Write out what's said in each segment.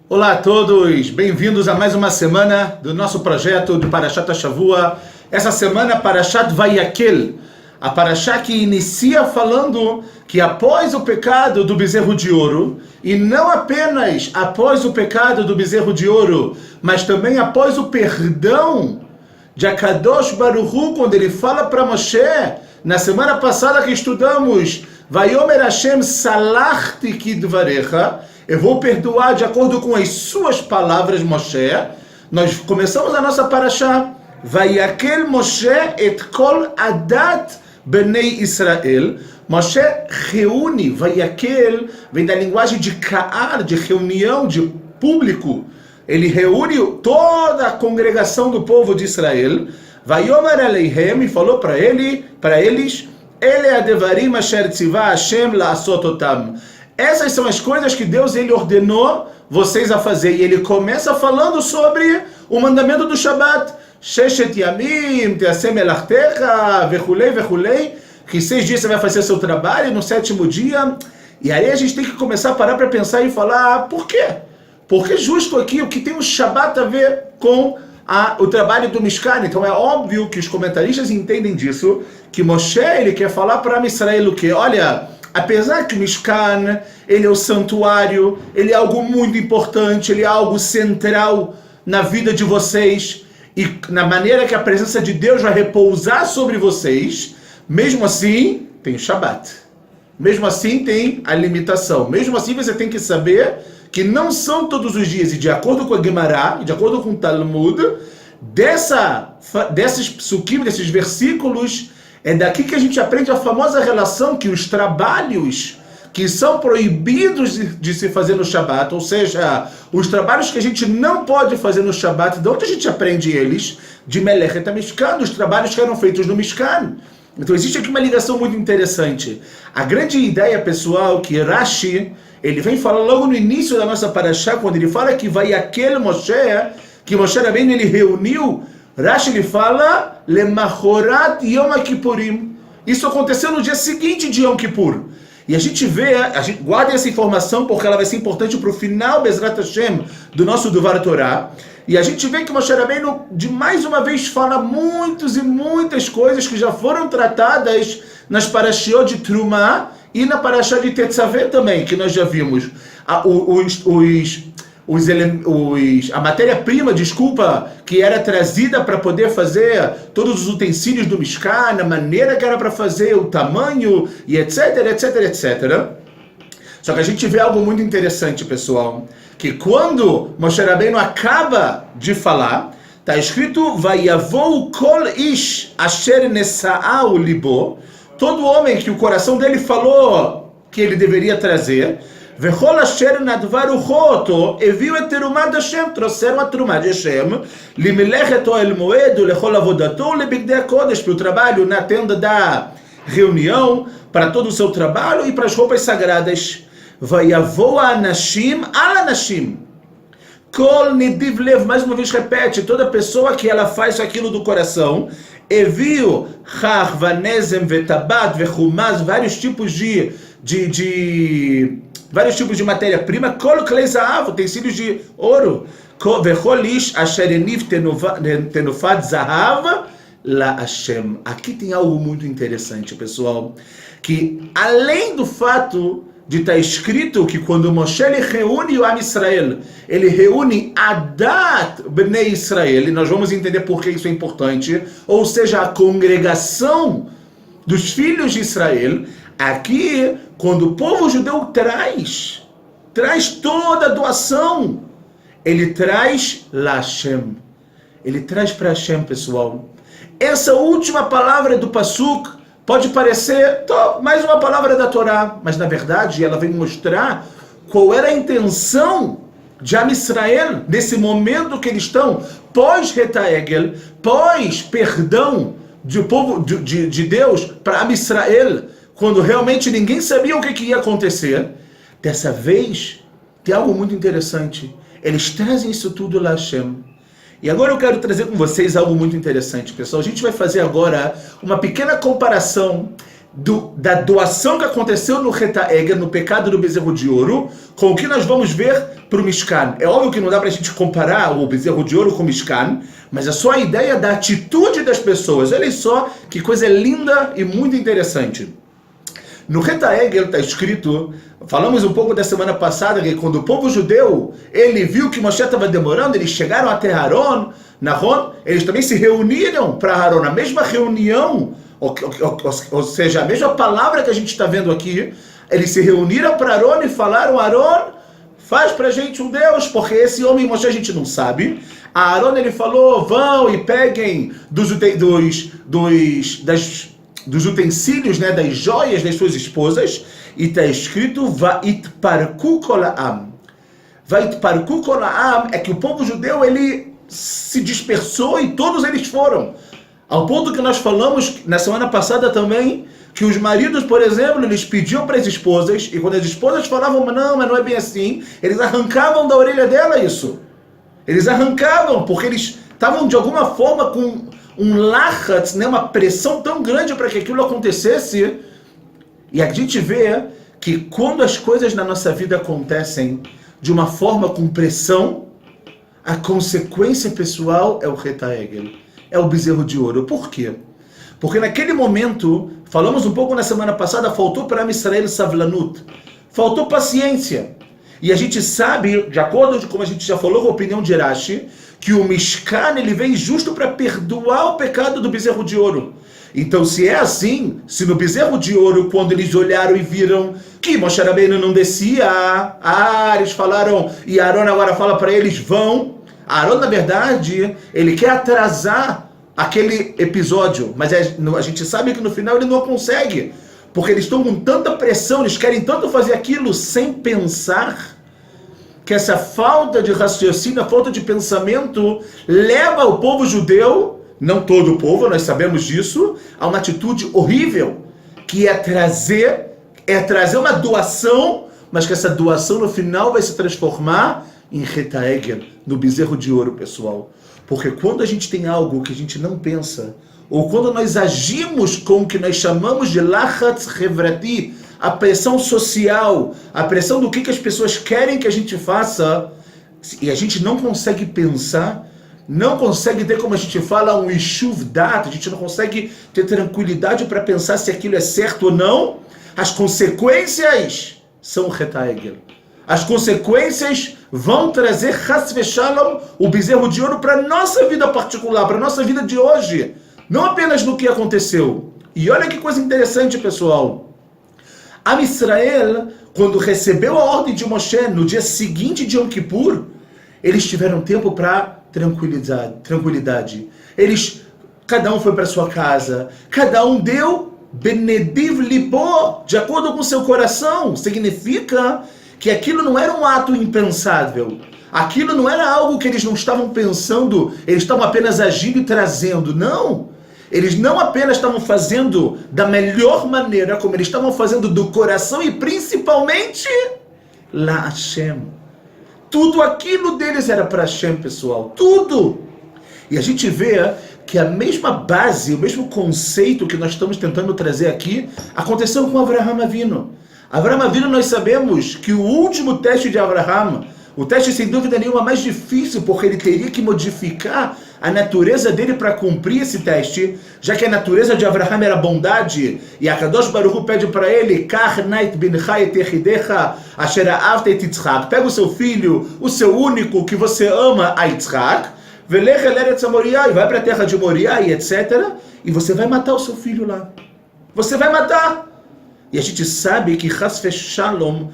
Olá a todos, bem-vindos a mais uma semana do nosso projeto de Parashat Shavua. Essa semana, Parashat Vayakel, a Parashá que inicia falando que após o pecado do bezerro de ouro, e não apenas após o pecado do bezerro de ouro, mas também após o perdão de Akadosh Baruch Hu, quando ele fala para Moshe, na semana passada que estudamos, Vayomer Hashem salachti kidvarecha, eu vou perdoar de acordo com as suas palavras, Moshe. Nós começamos a nossa parashá. Vayakel Moshe et kol adat bnei Israel. Moshe reúne, Vayakel, vem da linguagem de ka'ar, de reunião, de público. Ele reúne toda a congregação do povo de Israel. Vayomer aleihem, e falou para eles, Ele adevarim asher tzivah Hashem la'asot otam. Essas são as coisas que Deus ele ordenou vocês a fazer. E ele começa falando sobre o mandamento do Shabat. Sheshet yamim, teasem melachtecha, vechulei, vechulei. Que 6 dias você vai fazer seu trabalho, no 7º dia. E aí a gente tem que começar a parar para pensar e falar, por quê? Porque justo aqui, o que tem o Shabat a ver com o trabalho do Mishkan? Então é óbvio que os comentaristas entendem disso, que Moshe ele quer falar para Israel o quê? Olha, apesar que o Mishkan, ele é o santuário, ele é algo muito importante, ele é algo central na vida de vocês, e na maneira que a presença de Deus vai repousar sobre vocês, mesmo assim, tem o Shabat. Mesmo assim, tem a limitação. Mesmo assim, você tem que saber que não são todos os dias, e de acordo com a Gemara, e de acordo com o Talmud, desses psukim, desses versículos, é daqui que a gente aprende a famosa relação que os trabalhos que são proibidos de se fazer no Shabat, ou seja, os trabalhos que a gente não pode fazer no Shabat, de onde a gente aprende eles? De Melechet HaMishkan, os trabalhos que eram feitos no Mishkan. Então existe aqui uma ligação muito interessante. A grande ideia, pessoal, que Rashi, ele vem falar logo no início da nossa parashá, quando ele fala que vai aquele Moshe, que Moshe Rabbeinu ele reuniu, Rashi ele fala, Lemachorat Yom Kippurim. Isso aconteceu no dia seguinte de Yom Kippur. E a gente vê, guarda essa informação porque ela vai ser importante para o final, Bezrat Hashem, do nosso Duvar Torá. E a gente vê que Moshe Rabbeinu, de mais uma vez, fala muitas e muitas coisas que já foram tratadas nas parashiot de Trumah e na parashá de Tetzaveh também, que nós já vimos. A matéria-prima, que era trazida para poder fazer todos os utensílios do Mishkan, a maneira que era para fazer, o tamanho, e etc, etc, etc. Só que a gente vê algo muito interessante, pessoal, que quando Moshe Rabbeinu acaba de falar, está escrito, Vayavou kol ish asher nesa'au libo, todo homem que o coração dele falou que ele deveria trazer, Vechol asher nadvaru choto, eviu et terumah de Hashem, trouxeram a terumah de Hashem, limelechet oel moed, lechol avodato, lebigdei kodesh, para o trabalho na tenda da reunião, para todo o seu trabalho e para as roupas sagradas. Vayavou anashim, al anashim. Kol nidiv lev, mais uma vez repete, toda pessoa que ela faz aquilo do coração, eviu chach, vanezem, vetabat, vechumaz, vários tipos de matéria-prima, kol klei zahav, utensílios de ouro, vechol ish asher eniv tenufat zahav la Hashem. Aqui tem algo muito interessante, pessoal, que além do fato de estar escrito que quando Moshe ele reúne o Am Israel, ele reúne Adat Bnei Israel, e nós vamos entender por que isso é importante, ou seja, a congregação dos filhos de Israel. Aqui, quando o povo judeu traz toda a doação, ele traz la Hashem, ele traz para Hashem, pessoal. Essa última palavra do Pasuk pode parecer mais uma palavra da Torá, mas na verdade ela vem mostrar qual era a intenção de Am Israel nesse momento que eles estão pós-Retaegel, pós-perdão do povo de Deus para Am Israel, quando realmente ninguém sabia o que ia acontecer. Dessa vez tem algo muito interessante, eles trazem isso tudo lá a Hashem. E agora eu quero trazer com vocês algo muito interessante, pessoal. A gente vai fazer agora uma pequena comparação da doação que aconteceu no Chet HaEgel, no pecado do bezerro de ouro, com o que nós vamos ver para o Mishkan. É óbvio que não dá para a gente comparar o bezerro de ouro com o Mishkan, mas é só a ideia da atitude das pessoas. Olha só que coisa linda e muito interessante. No Chet HaEgel está escrito, falamos um pouco da semana passada, que quando o povo judeu, ele viu que Moshe estava demorando, eles chegaram até Aaron, eles também se reuniram para Aaron, a mesma reunião, ou seja, a mesma palavra que a gente está vendo aqui, eles se reuniram para Aaron e falaram, Aaron, faz para a gente um Deus, porque esse homem Moshe a gente não sabe. A Aaron ele falou, vão e peguem dos utensílios, né, das joias das suas esposas, e está escrito, Vaitparku kol ha'am. Vaitparku kol ha'am é que o povo judeu, ele se dispersou e todos eles foram. Ao ponto que nós falamos na semana passada também, que os maridos, por exemplo, eles pediam para as esposas, e quando as esposas falavam, não, mas não é bem assim, eles arrancavam da orelha dela isso. Eles arrancavam, porque eles estavam de alguma forma com um lachatz, né, uma pressão tão grande para que aquilo acontecesse. E a gente vê que quando as coisas na nossa vida acontecem de uma forma com pressão, a consequência pessoal é o Chet HaEgel, é o bezerro de ouro. Por quê? Porque naquele momento, falamos um pouco na semana passada, faltou para Am Israel savlanut, faltou paciência. E a gente sabe, de acordo com como a gente já falou com a opinião de Rashi, que o Mishkan ele vem justo para perdoar o pecado do bezerro de ouro. Então, se é assim, se no bezerro de ouro, quando eles olharam e viram que Moshe Rabbeinu não descia, eles falaram, e Aaron agora fala para eles, vão. Aaron, na verdade, ele quer atrasar aquele episódio, mas a gente sabe que no final ele não consegue, porque eles estão com tanta pressão, eles querem tanto fazer aquilo sem pensar, que essa falta de raciocínio, a falta de pensamento, leva o povo judeu, não todo o povo, nós sabemos disso, a uma atitude horrível, que é trazer uma doação, mas que essa doação no final vai se transformar em Chet HaEgel, no bezerro de ouro, pessoal. Porque quando a gente tem algo que a gente não pensa, ou quando nós agimos com o que nós chamamos de lachatz hevrati, a pressão social, a pressão do que as pessoas querem que a gente faça, e a gente não consegue pensar, não consegue ter, como a gente fala, um ishuv dat, a gente não consegue ter tranquilidade para pensar se aquilo é certo ou não, as consequências são o Chet HaEgel. As consequências vão trazer chas v'shalom, o bezerro de ouro, para a nossa vida particular, para a nossa vida de hoje, não apenas no que aconteceu. E olha que coisa interessante, pessoal. Am Israel, quando recebeu a ordem de Moshe no dia seguinte de Yom Kippur, eles tiveram tempo para tranquilidade. Cada um foi para sua casa, cada um deu benediv libo, de acordo com seu coração. Significa que aquilo não era um ato impensável. Aquilo não era algo que eles não estavam pensando, eles estavam apenas agindo e trazendo. Não! Eles não apenas estavam fazendo da melhor maneira, como eles estavam fazendo do coração e principalmente La Hashem. Tudo aquilo deles era para Hashem, pessoal. Tudo! E a gente vê que a mesma base, o mesmo conceito que nós estamos tentando trazer aqui, aconteceu com Avraham Avinu. Avraham Avinu, nós sabemos que o último teste de Avraham, o teste sem dúvida nenhuma mais difícil, porque ele teria que modificar a natureza dele para cumprir esse teste, já que a natureza de Avraham era bondade, e a Kadosh Baruch Hu pede para ele, Kach nait bincha et yechidecha asher ahavta et Yitzchak, pega o seu filho, o seu único que você ama, a Yitzchak, velech el eretz Moriah, e vai para a terra de Moriah, e etc., e você vai matar o seu filho lá. Você vai matar. E a gente sabe que chas v'shalom,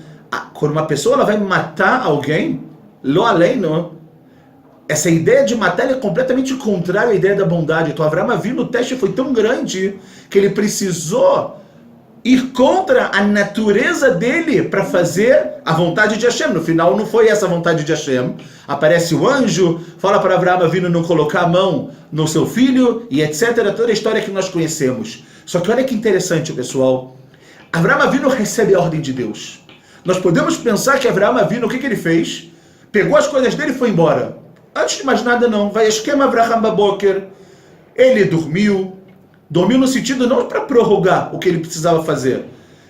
quando uma pessoa ela vai matar alguém, lo aleino, essa ideia de matar é completamente contrária à ideia da bondade. Então Avraham Avinu, o teste foi tão grande que ele precisou ir contra a natureza dele para fazer a vontade de Hashem. No final não foi essa a vontade de Hashem. Aparece o anjo, fala para Avraham Avinu não colocar a mão no seu filho e etc. Toda a história que nós conhecemos. Só que olha que interessante, pessoal. Avraham Avinu recebe a ordem de Deus. Nós podemos pensar que Avraham Avinu, o que ele fez? Pegou as coisas dele e foi embora. Antes de mais nada não, vai esquema Avraham Baboker. Ele dormiu, Dormiu no sentido não para prorrogar o que ele precisava fazer.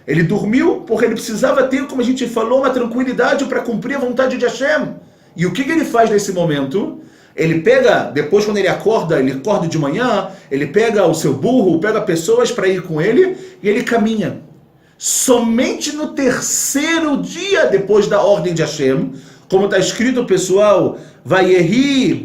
Ele dormiu porque ele precisava ter, como a gente falou, uma tranquilidade para cumprir a vontade de Hashem. E o que ele faz nesse momento? Ele pega, depois quando ele acorda de manhã, ele pega o seu burro, pega pessoas para ir com ele e ele caminha. Somente no terceiro dia depois da ordem de Hashem, como está escrito, pessoal, Vayehi,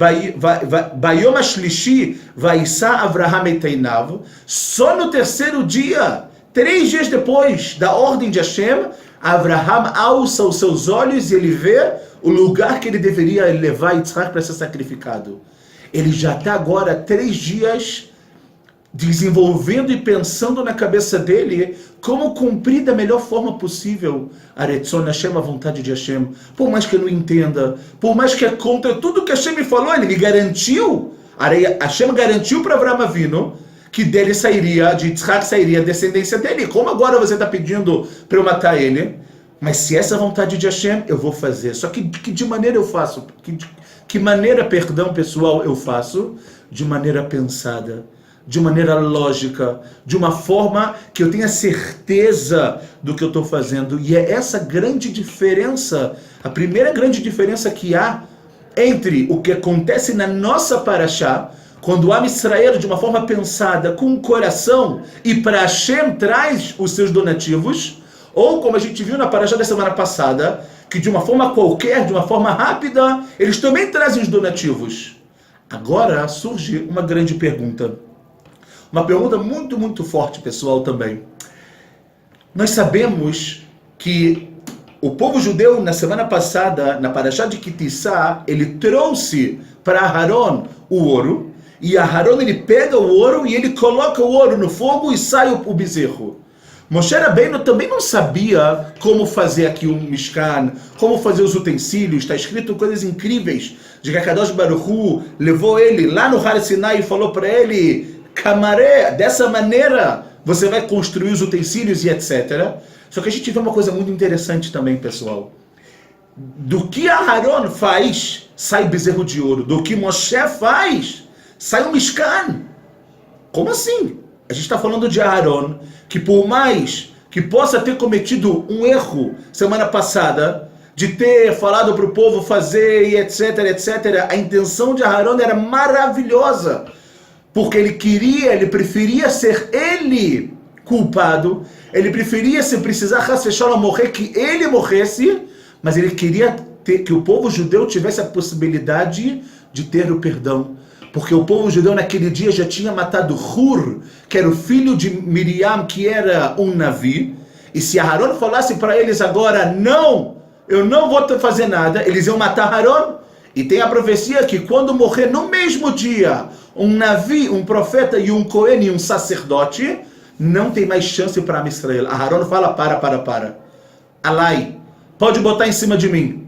Bayom Ashlishi, Vaissa Avraham Eteinav, só no terceiro dia, 3 dias depois da ordem de Hashem, Avraham alça os seus olhos e ele vê o lugar que ele deveria levar Yitzhak para ser sacrificado. Ele já está agora 3 dias desenvolvendo e pensando na cabeça dele como cumprir da melhor forma possível a Retzon Hashem, a vontade de Hashem. Por mais que eu não entenda, por mais que é contra tudo que Hashem me falou, ele me garantiu, Hashem garantiu para Avraham Avinu que dele sairia, de Yitzhak sairia a descendência dele. Como agora você está pedindo para eu matar ele? Mas se essa é a vontade de Hashem, eu vou fazer. Só que de maneira eu faço? Que maneira, perdão pessoal, eu faço? De maneira pensada, de maneira lógica, de uma forma que eu tenha certeza do que eu estou fazendo. E é essa grande diferença, a primeira grande diferença que há entre o que acontece na nossa Parashá, quando o Am Israel, de uma forma pensada, com o coração, e para Hashem traz os seus donativos, ou como a gente viu na Parashá da semana passada, que de uma forma qualquer, de uma forma rápida, eles também trazem os donativos. Agora surge uma grande pergunta. Uma pergunta muito, muito forte, pessoal, também. Nós sabemos que o povo judeu, na semana passada, na Parashá de Kitissá, ele trouxe para Aharon o ouro, e Aharon ele pega o ouro e ele coloca o ouro no fogo e sai o bezerro. Moshe Rabbeinu também não sabia como fazer aqui um Mishkan, como fazer os utensílios. Está escrito coisas incríveis, de que Akadosh Baruch Hu levou ele lá no Har Sinai e falou para ele, Camaré, dessa maneira você vai construir os utensílios e etc. Só que a gente vê uma coisa muito interessante também, pessoal. Do que Aharon faz, sai bezerro de ouro. Do que Moshe faz, sai um Mishkan. Como assim? A gente está falando de Aharon, que por mais que possa ter cometido um erro semana passada, de ter falado para o povo fazer e etc, etc, a intenção de Aharon era maravilhosa. Porque ele preferia ser ele culpado, ele preferia, se precisar morrer, que ele morresse, mas ele queria que o povo judeu tivesse a possibilidade de ter o perdão. Porque o povo judeu naquele dia já tinha matado Hur, que era o filho de Miriam, que era um Navi, e se Aharon falasse para eles agora, não, eu não vou fazer nada, eles iam matar Aharon. E tem a profecia que quando morrer no mesmo dia um Navi, um profeta e um Cohen e um sacerdote, não tem mais chance para Israel. Aharon fala, para. Alai, pode botar em cima de mim.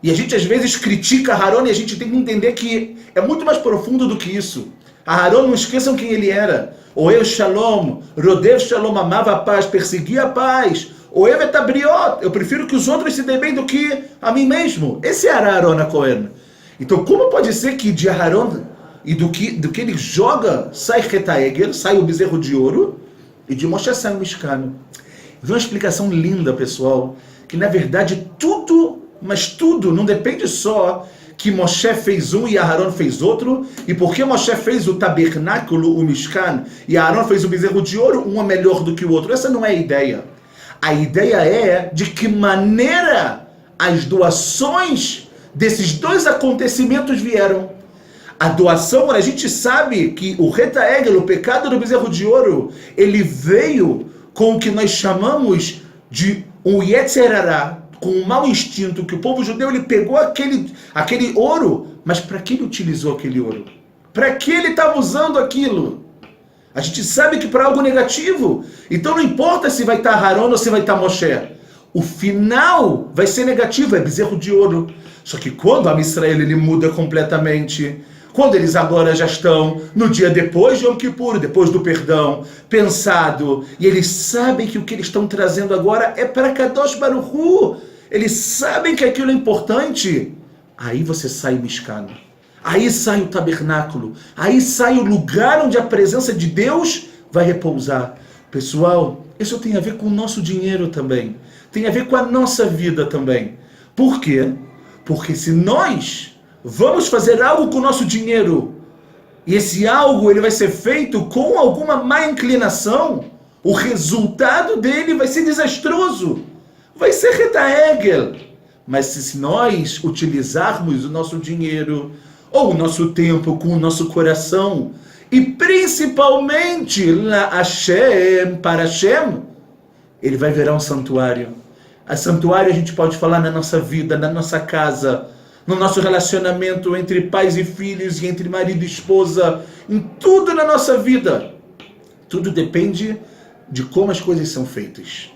E a gente às vezes critica Aharon e a gente tem que entender que é muito mais profundo do que isso. Aharon, não esqueçam quem ele era. Oel Shalom, Rodev Shalom, amava a paz, perseguia a paz. Oev et abriot, eu prefiro que os outros se dêem bem do que a mim mesmo. Esse era Aharon a Cohen. Então como pode ser que de Aharon e do que ele joga sai Retaeger, sai o bezerro de ouro, e de Moshe sai o Mishkan? Vi uma explicação linda, pessoal, que na verdade tudo, mas tudo, não depende só que Moshe fez um e Aharon fez outro, e porque Moshe fez o tabernáculo, o Mishkan, e Aharon fez o bezerro de ouro, um é melhor do que o outro. Essa não é a ideia. A ideia é de que maneira as doações desses dois acontecimentos vieram. A doação, a gente sabe que o Retaegel, o pecado do bezerro de ouro, ele veio com o que nós chamamos de um Yetzer Hara, com um mau instinto, que o povo judeu ele pegou aquele ouro, mas para que ele utilizou aquele ouro? Para que ele estava usando aquilo? A gente sabe que para algo negativo. Então não importa se vai estar Aharon ou se vai estar Moshe. O final vai ser negativo, é bezerro de ouro. Só que quando a Israel ele muda completamente, quando eles agora já estão no dia depois de Yom Kippur, depois do perdão, pensado, e eles sabem que o que eles estão trazendo agora é para Kadosh Baruch Hu, eles sabem que aquilo é importante, aí você sai Mishkan, aí sai o tabernáculo, aí sai o lugar onde a presença de Deus vai repousar. Pessoal, isso tem a ver com o nosso dinheiro também. Tem a ver com a nossa vida também. Por quê? Porque se nós vamos fazer algo com o nosso dinheiro, e esse algo ele vai ser feito com alguma má inclinação, o resultado dele vai ser desastroso. Vai ser retaegel. Mas se nós utilizarmos o nosso dinheiro, ou o nosso tempo com o nosso coração, e principalmente para Hashem, ele vai virar um santuário. A santuário a gente pode falar na nossa vida, na nossa casa, no nosso relacionamento entre pais e filhos, e entre marido e esposa, em tudo na nossa vida. Tudo depende de como as coisas são feitas.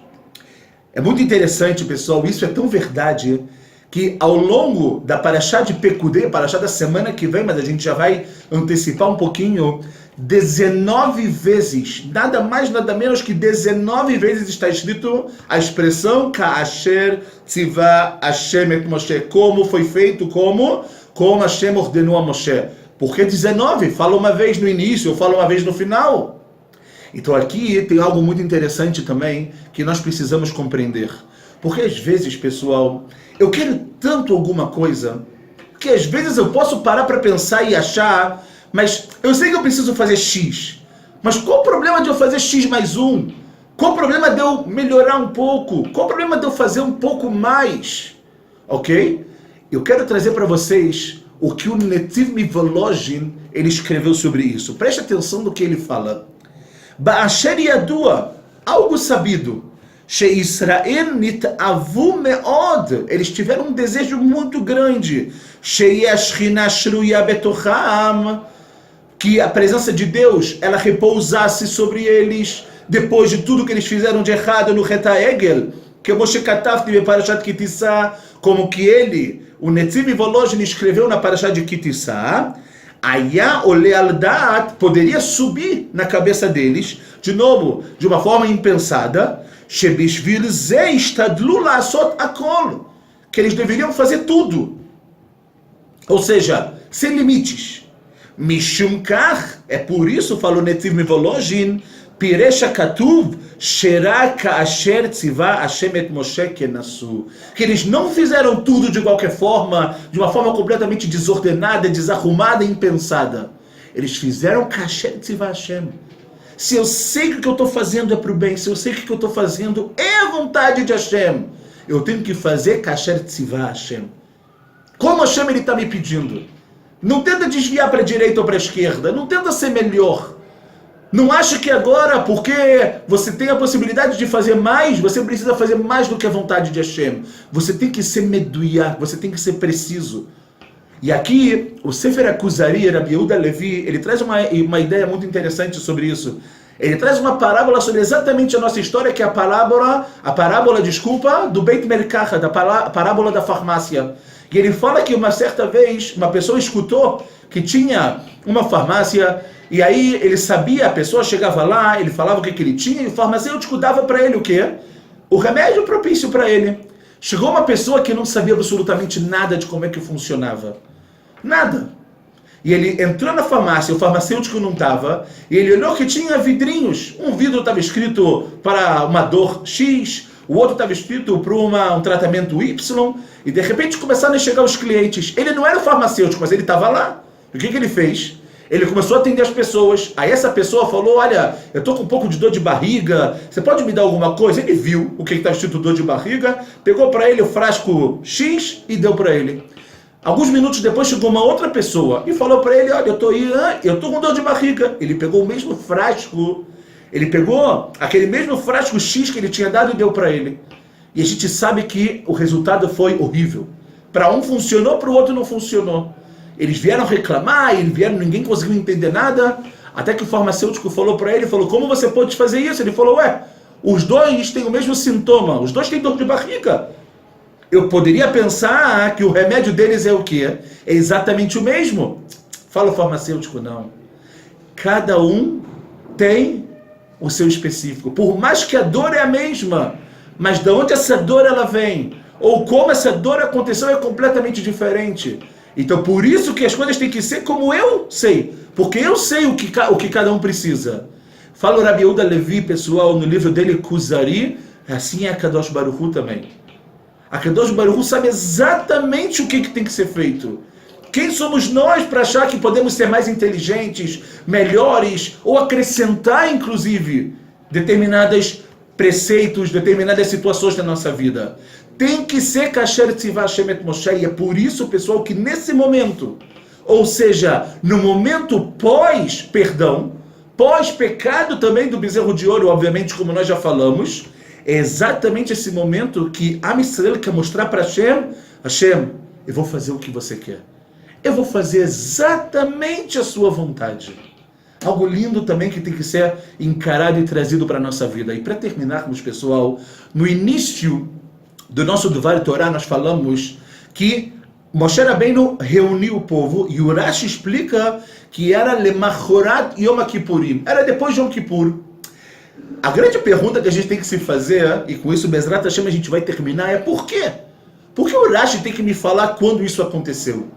É muito interessante, pessoal, isso é tão verdade, que ao longo da Parashá de Pekudei, Parashá da semana que vem, mas a gente já vai antecipar um pouquinho, 19 vezes, nada mais, nada menos que 19 vezes está escrito a expressão Ka'asher tzivah Hashem et Moshe, como foi feito, como Hashem ordenou a Moshe. Por que 19? Fala uma vez no início, ou fala uma vez no final. Então aqui tem algo muito interessante também, que nós precisamos compreender. Porque às vezes, pessoal, eu quero tanto alguma coisa, que às vezes eu posso parar para pensar e achar, mas eu sei que eu preciso fazer X. Mas qual o problema de eu fazer X mais um? Qual o problema de eu melhorar um pouco? Qual o problema de eu fazer um pouco mais? Ok? Eu quero trazer para vocês o que o Netiv Mivolojin ele escreveu sobre isso. Preste atenção no que ele fala. Ba'asher yadua, algo sabido. She'Israel nit'avu me'od, eles tiveram um desejo muito grande. She'yashchina shruya betocham, que a presença de Deus, ela repousasse sobre eles, depois de tudo que eles fizeram de errado no Retaegel, que Moshe Katafti be Parashat Ki Tisa, como que ele, o Netiv Volozhin, escreveu na Parashat de Ki Tisa, Aya ole al da'at, poderia subir na cabeça deles, de novo, de uma forma impensada, shebishvil ze istadlu la'asot akol, que eles deveriam fazer tudo, ou seja, sem limites. Mishum kach, é por isso, falou Netiv Mivolojin, Piresha Katuv, Shera Ka'asher Tzivah Hashem et Moshe Kenasu, que eles não fizeram tudo de qualquer forma, de uma forma completamente desordenada, desarrumada e impensada. Eles fizeram Ka'asher Tzivah Hashem. Se eu sei que o que eu estou fazendo é para o bem, se eu sei que o que eu estou fazendo é a vontade de Hashem, eu tenho que fazer Ka'asher Tzivah Hashem. Como Hashem ele está me pedindo. Não tenta desviar para a direita ou para a esquerda, não tenta ser melhor. Não acha que agora, porque você tem a possibilidade de fazer mais, você precisa fazer mais do que a vontade de Hashem. Você tem que ser meduia, você tem que ser preciso. E aqui, o Sefer Akuzari, Rabbi Yehuda Levi, ele traz uma ideia muito interessante sobre isso. Ele traz uma parábola sobre exatamente a nossa história, que é a parábola do Beit Merkachah, da parábola da farmácia. E ele fala que uma certa vez, uma pessoa escutou que tinha uma farmácia, e aí ele sabia, a pessoa chegava lá, ele falava o que ele tinha, e o farmacêutico dava para ele o quê? O remédio propício para ele. Chegou uma pessoa que não sabia absolutamente nada de como é que funcionava. Nada. E ele entrou na farmácia, o farmacêutico não estava, e ele olhou que tinha vidrinhos. Um vidro estava escrito para uma dor X, o outro estava escrito para um tratamento Y, e de repente começaram a chegar os clientes. Ele não era o farmacêutico, mas ele estava lá. E o que ele fez? Ele começou a atender as pessoas. Aí essa pessoa falou, olha, eu estou com um pouco de dor de barriga, você pode me dar alguma coisa? Ele viu o que está escrito dor de barriga, pegou para ele o frasco X e deu para ele. Alguns minutos depois chegou uma outra pessoa e falou para ele, olha, eu estou com dor de barriga. Ele pegou o mesmo frasco, ele pegou aquele mesmo frasco X que ele tinha dado e deu para ele. E a gente sabe que o resultado foi horrível. Para um funcionou, para o outro não funcionou. Eles vieram reclamar, ninguém conseguiu entender nada, até que o farmacêutico falou para ele, falou, como você pode fazer isso? Ele falou, os dois têm o mesmo sintoma, os dois têm dor de barriga. Eu poderia pensar que o remédio deles é o quê? É exatamente o mesmo? Fala o farmacêutico, não. Cada um tem o seu específico. Por mais que a dor é a mesma, mas de onde essa dor ela vem, ou como essa dor aconteceu é completamente diferente. Então, por isso que as coisas têm que ser como eu sei. Porque eu sei o que cada um precisa. Fala o Rabi Yehuda Levi, pessoal, no livro dele, Kuzari, assim é a Kadosh Baruch Hu também. A Kadosh Baruch Hu sabe exatamente o que tem que ser feito. Quem somos nós para achar que podemos ser mais inteligentes, melhores, ou acrescentar, inclusive, determinados preceitos, determinadas situações da nossa vida? Tem que ser Kasher Tzivah Hashem et Moshe, e é por isso, pessoal, que nesse momento, ou seja, no momento pós-perdão, pós-pecado também do bezerro de ouro, obviamente, como nós já falamos, é exatamente esse momento que Am Yisrael quer mostrar para Hashem: Hashem, eu vou fazer o que você quer. Eu vou fazer exatamente a sua vontade. Algo lindo também que tem que ser encarado e trazido para a nossa vida. E para terminarmos, pessoal, no início do nosso Duvar Torá, nós falamos que Moshe Rabbeinu reuniu o povo, e o Rashi explica que era Lemachorat Yom Kippurim, era depois de Yom Kippur. A grande pergunta que a gente tem que se fazer, e com isso Bezrat Hashem a gente vai terminar, é por quê? Por que o Rashi tem que me falar quando isso aconteceu?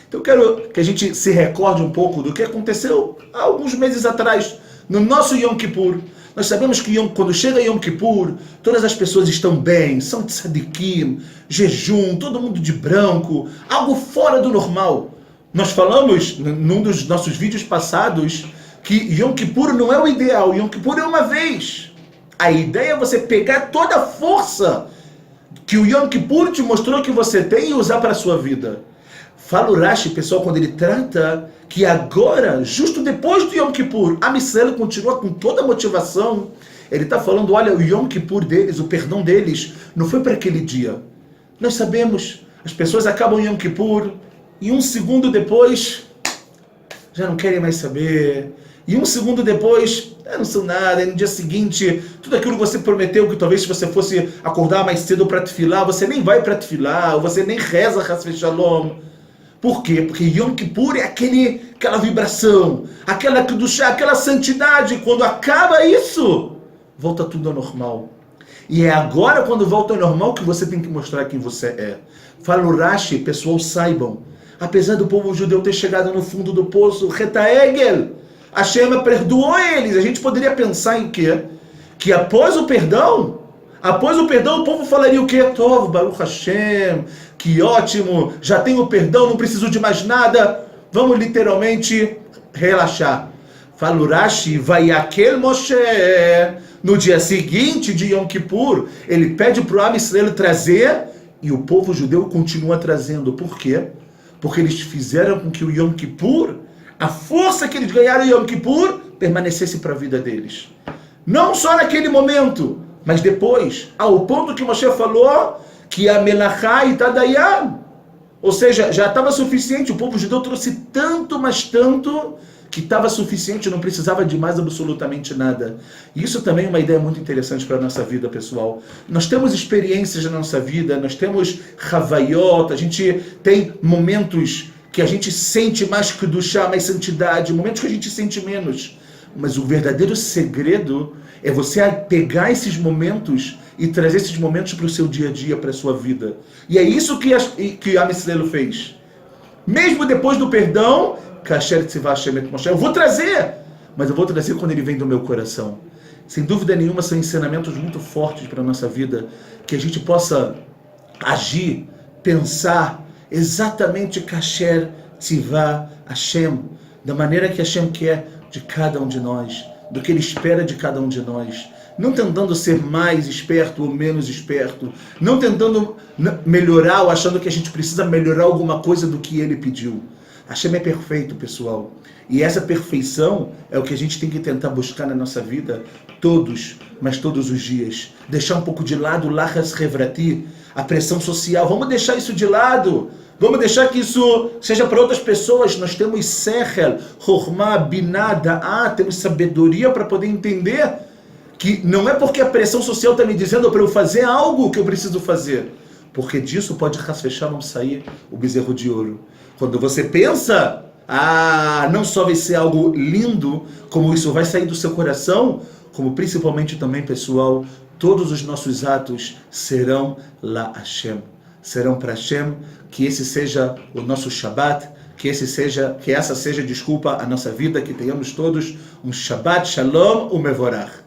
Então eu quero que a gente se recorde um pouco do que aconteceu há alguns meses atrás, no nosso Yom Kippur. Nós sabemos que quando chega Yom Kippur, todas as pessoas estão bem, são tzadikim, jejum, todo mundo de branco, algo fora do normal. Nós falamos, num dos nossos vídeos passados, que Yom Kippur não é o ideal, Yom Kippur é uma vez. A ideia é você pegar toda a força que o Yom Kippur te mostrou que você tem e usar para a sua vida. Fala o Rashi, pessoal, quando ele trata que agora, justo depois do Yom Kippur, Am Yisrael continua com toda a motivação. Ele está falando, olha, o Yom Kippur deles, o perdão deles, não foi para aquele dia. Nós sabemos, as pessoas acabam Yom Kippur e um segundo depois já não querem mais saber. E um segundo depois, não são nada, e no dia seguinte, tudo aquilo que você prometeu, que talvez se você fosse acordar mais cedo para tefilar, você nem vai para tefilar, ou você nem reza Chas v'Shalom. Por quê? Porque Yom Kippur é aquela vibração, aquela kedushá, aquela santidade. Quando acaba isso, volta tudo ao normal. E é agora, quando volta ao normal, que você tem que mostrar quem você é. Fala o Rashi, pessoal, saibam, apesar do povo judeu ter chegado no fundo do poço, Retaegel, Hashem perdoou eles. A gente poderia pensar em quê? Que após o perdão, o povo falaria o quê? Tov, Baruch Hashem, que ótimo, já tenho o perdão, não preciso de mais nada. Vamos literalmente relaxar. Fala o Rashi, Vayakel Moshe, no dia seguinte de Yom Kippur, ele pede para o Am Yisrael trazer, e o povo judeu continua trazendo. Por quê? Porque eles fizeram com que o Yom Kippur, a força que eles ganharam em Yom Kippur, permanecesse para a vida deles. Não só naquele momento, mas depois, ao ponto que Moshe falou que a Melachá e Tadayam, ou seja, já estava suficiente, o povo judeu trouxe tanto, mas tanto, que estava suficiente, não precisava de mais absolutamente nada. E isso também é uma ideia muito interessante para a nossa vida, pessoal. Nós temos experiências na nossa vida, nós temos Havayot, a gente tem momentos que a gente sente mais Kedushá, mais santidade, momentos que a gente sente menos. Mas o verdadeiro segredo é você pegar esses momentos e trazer esses momentos para o seu dia a dia, para a sua vida. E é isso que Am Yisrael fez. Mesmo depois do perdão, Kasher Tzivah Hashem et Moshe, eu vou trazer, mas eu vou trazer quando ele vem do meu coração. Sem dúvida nenhuma, são ensinamentos muito fortes para a nossa vida, que a gente possa agir, pensar exatamente Kasher Tzivah Hashem, da maneira que Hashem quer de cada um de nós, do que ele espera de cada um de nós. Não tentando ser mais esperto ou menos esperto, não tentando melhorar ou achando que a gente precisa melhorar alguma coisa do que ele pediu. Hashem é perfeito, pessoal. E essa perfeição é o que a gente tem que tentar buscar na nossa vida todos, mas todos os dias. Deixar um pouco de lado o Lachas Hevrati, a pressão social. Vamos deixar isso de lado. Vamos deixar que isso seja para outras pessoas. Nós temos Sechel, Chokhmah, Binah, Da'ah, temos sabedoria para poder entender que não é porque a pressão social está me dizendo para eu fazer algo que eu preciso fazer. Porque disso pode fechar, não sair o bezerro de ouro. Quando você pensa, não só vai ser algo lindo, como isso vai sair do seu coração, como principalmente também, pessoal, todos os nossos atos serão lá Hashem. Serão para Hashem, que esse seja o nosso Shabbat, que essa seja, desculpa, a nossa vida, que tenhamos todos um Shabbat Shalom Umevorach.